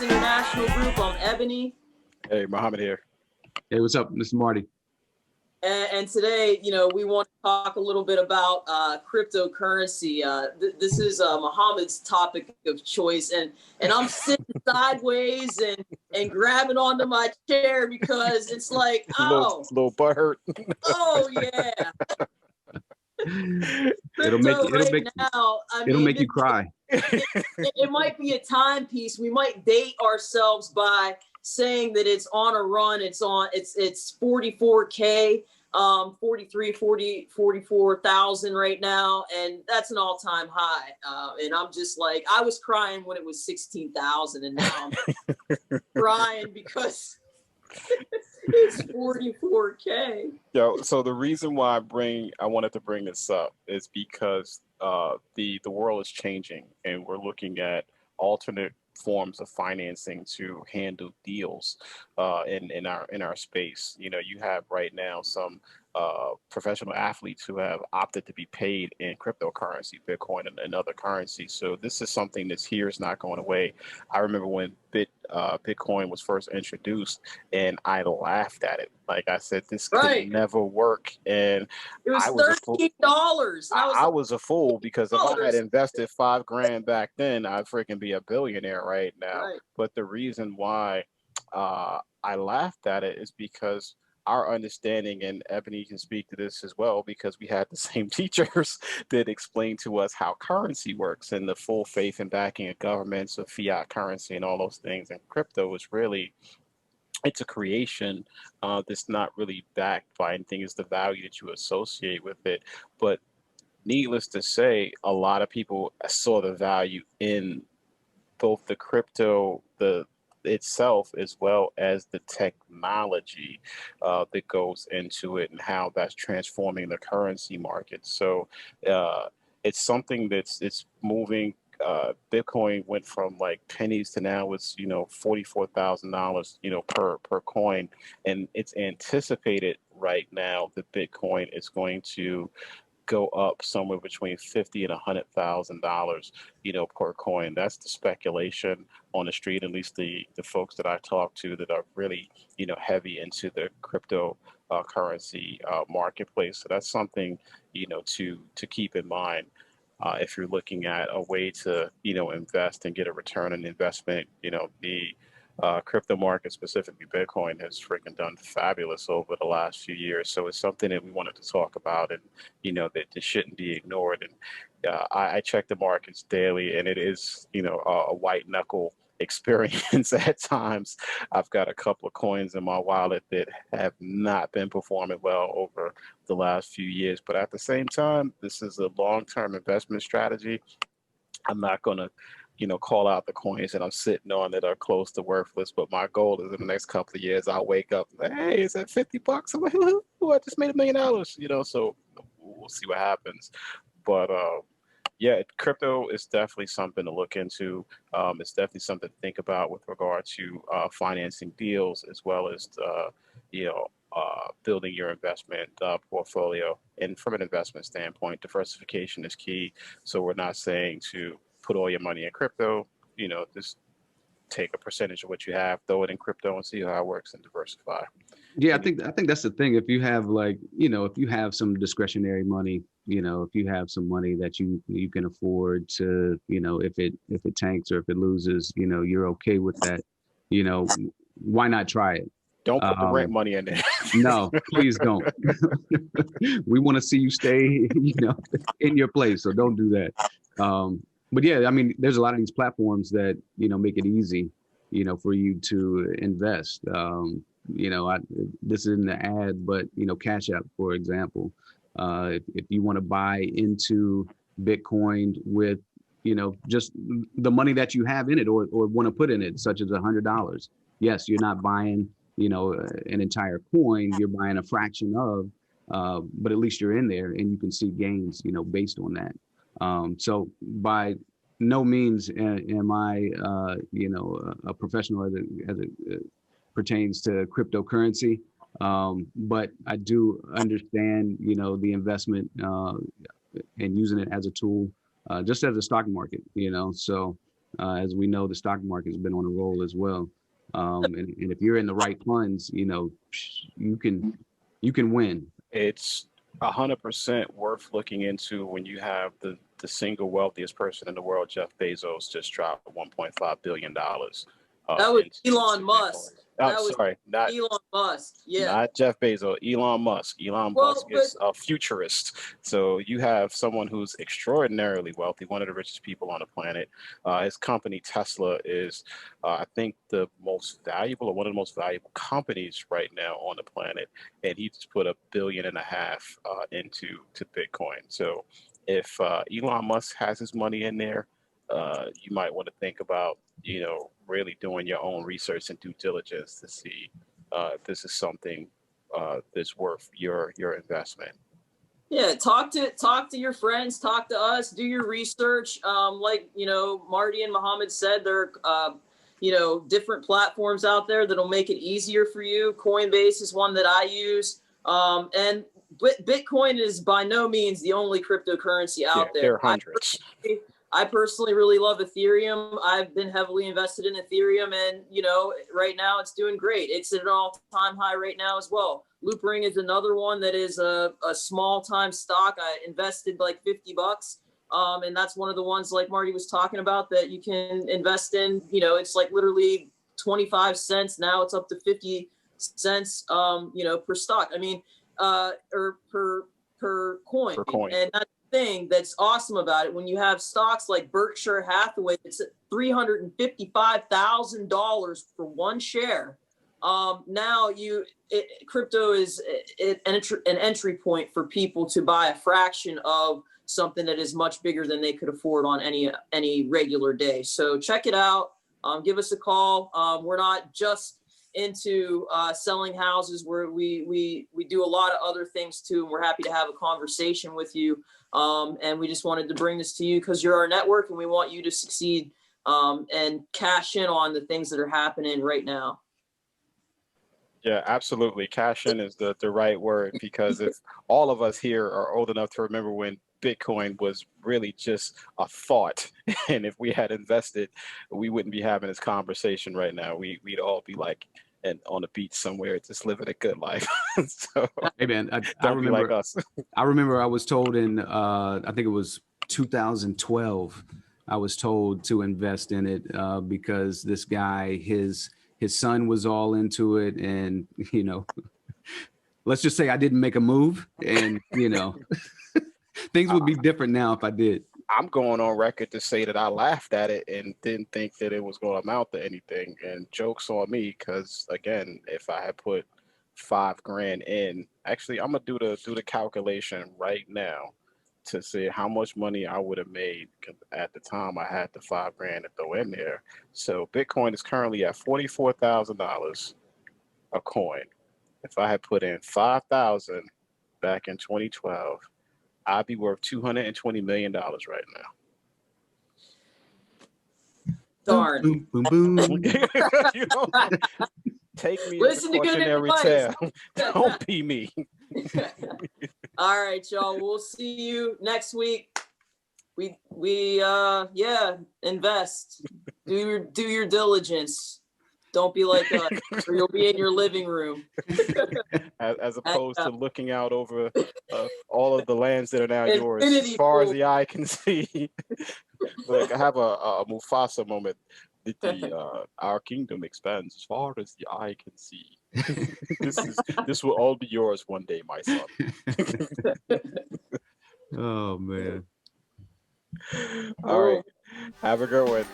Forex International Group. I'm Ebony. Hey, Mohammed here. Hey, what's up? This is Marty. And today, we want to talk a little bit about cryptocurrency. This is Mohammed's topic of choice, and I'm sitting sideways and grabbing onto my chair because it's like, little butt hurt. Oh yeah. It'll make you cry. It might be a timepiece. We might date ourselves by saying that it's on a run. It's 44K, 44,000 right now. And that's an all-time high. And I'm just like, I was crying when it was 16,000 and now I'm crying because it's 44K. So the reason why I wanted to bring this up is because the world is changing and we're looking at alternate forms of financing to handle deals in our space. You have right now some professional athletes who have opted to be paid in cryptocurrency, Bitcoin, and other currencies. So this is something that's here, is not going away. I remember when Bitcoin was first introduced, and I laughed at it. Like I said, this could never work. And it was $13. I was a fool because if I had invested $5,000 back then, I'd freaking be a billionaire right now. Right. But the reason why I laughed at it is because our understanding, and Ebony can speak to this as well, because we had the same teachers that explained to us how currency works and the full faith and backing of governments, of fiat currency and all those things. And crypto is really, it's a creation that's not really backed by anything. It's the value that you associate with it. But needless to say, a lot of people saw the value in both the crypto, itself, as well as the technology that goes into it and how that's transforming the currency market. So it's something it's moving. Bitcoin went from like pennies to now it's $44,000 per coin, and it's anticipated right now that Bitcoin is going to go up somewhere between $50,000 and $100,000, per coin. That's the speculation on the street, at least the folks that I talk to that are really, heavy into the crypto currency marketplace. So that's something, to keep in mind if you're looking at a way to, invest and get a return on investment. The crypto market, specifically Bitcoin, has freaking done fabulous over the last few years. So it's something that we wanted to talk about, and that this shouldn't be ignored. And I check the markets daily, and it is a white knuckle experience at times. I've got a couple of coins in my wallet that have not been performing well over the last few years, but at the same time, this is a long-term investment strategy. I'm not going to call out the coins that I'm sitting on that are close to worthless. But my goal is in the next couple of years, I'll wake up and say, hey, is that $50? I'm like, ooh, I just made $1 million, so we'll see what happens. But yeah, crypto is definitely something to look into. It's definitely something to think about with regard to financing deals, as well as, building your investment portfolio. And from an investment standpoint, diversification is key. So we're not saying to put all your money in crypto, just take a percentage of what you have, throw it in crypto and see how it works and diversify. Yeah, I think that's the thing. If you have if you have some discretionary money, if you have some money that you can afford to, if it tanks or if it loses, you're okay with that, why not try it? Don't put the rent money in there. No, please don't. We want to see you stay, in your place. So don't do that. But yeah, I mean, there's a lot of these platforms that, make it easy, for you to invest. This isn't an ad, but, Cash App, for example, if you want to buy into Bitcoin with, just the money that you have in it or want to put in it, such as $100. Yes, you're not buying, an entire coin, you're buying a fraction of, but at least you're in there and you can see gains, based on that. So by no means am I, a professional as it pertains to cryptocurrency. But I do understand, the investment and using it as a tool, just as a stock market, so As we know, the stock market has been on a roll as well. And if you're in the right funds, you can win. It's 100% worth looking into when you have the single wealthiest person in the world, Jeff Bezos, just dropped $1.5 billion. That was into Elon Bitcoin. Musk. Oh, That was sorry, not Elon Musk. Yeah. not Jeff Bezos, Elon Musk. Elon Well, Musk is a futurist. So you have someone who's extraordinarily wealthy, one of the richest people on the planet. His company, Tesla, is, I think, the most valuable or one of the most valuable companies right now on the planet. And he just put $1.5 billion into Bitcoin. So if Elon Musk has his money in there, you might want to think about, really doing your own research and due diligence to see if this is something that's worth your investment. Yeah, talk to your friends, talk to us, do your research. Like Marty and Mohammed said, there are different platforms out there that'll make it easier for you. Coinbase is one that I use, and Bitcoin is by no means the only cryptocurrency out there. There are hundreds. I personally really love Ethereum. I've been heavily invested in Ethereum, and right now it's doing great. It's at an all-time high right now as well. Loopring is another one that is a small-time stock. I invested like $50, and that's one of the ones like Marty was talking about that you can invest in. It's like literally 25 cents now. It's up to 50 cents, per stock. I mean, or per coin. Per coin. And that's thing that's awesome about it when you have stocks like Berkshire Hathaway, it's at $355,000 for one share. Now crypto is an entry point for people to buy a fraction of something that is much bigger than they could afford on any regular day. So check it out. Give us a call. We're not just into selling houses, where we do a lot of other things too, and we're happy to have a conversation with you. And we just wanted to bring this to you because you're our network and we want you to succeed and cash in on the things that are happening right now. Yeah, absolutely. Cash in is the right word, because if all of us here are old enough to remember when Bitcoin was really just a thought, and if we had invested, we wouldn't be having this conversation right now. We'd all be like on the beach somewhere, just living a good life. So, hey man, I don't be remember like us. I remember I was told in I think it was 2012, I was told to invest in it because this guy, his son was all into it, and let's just say I didn't make a move, and things would be different now if I did. I'm going on record to say that I laughed at it and didn't think that it was going to amount to anything. And joke's on me, because again, if I had put $5,000 in, actually, I'm gonna do the calculation right now to see how much money I would have made. 'Cause at the time, I had the $5,000 to throw in there. So Bitcoin is currently at $44,000 a coin. If I had put in 5,000 back in 2012. I'd be worth $220 million right now. Darn. Boom, boom, boom. Take me Listen as a to good cautionary advice. tale. Don't be me. All right, y'all. We'll see you next week. We invest. Do your diligence. Don't be like us, or you'll be in your living room. As opposed to looking out over all of the lands that are now yours, Infinity as far as pool. the eye can see. Like, I have a Mufasa moment. Our kingdom expands as far as the eye can see. This will all be yours one day, my son. Oh man. All right. Have a good one.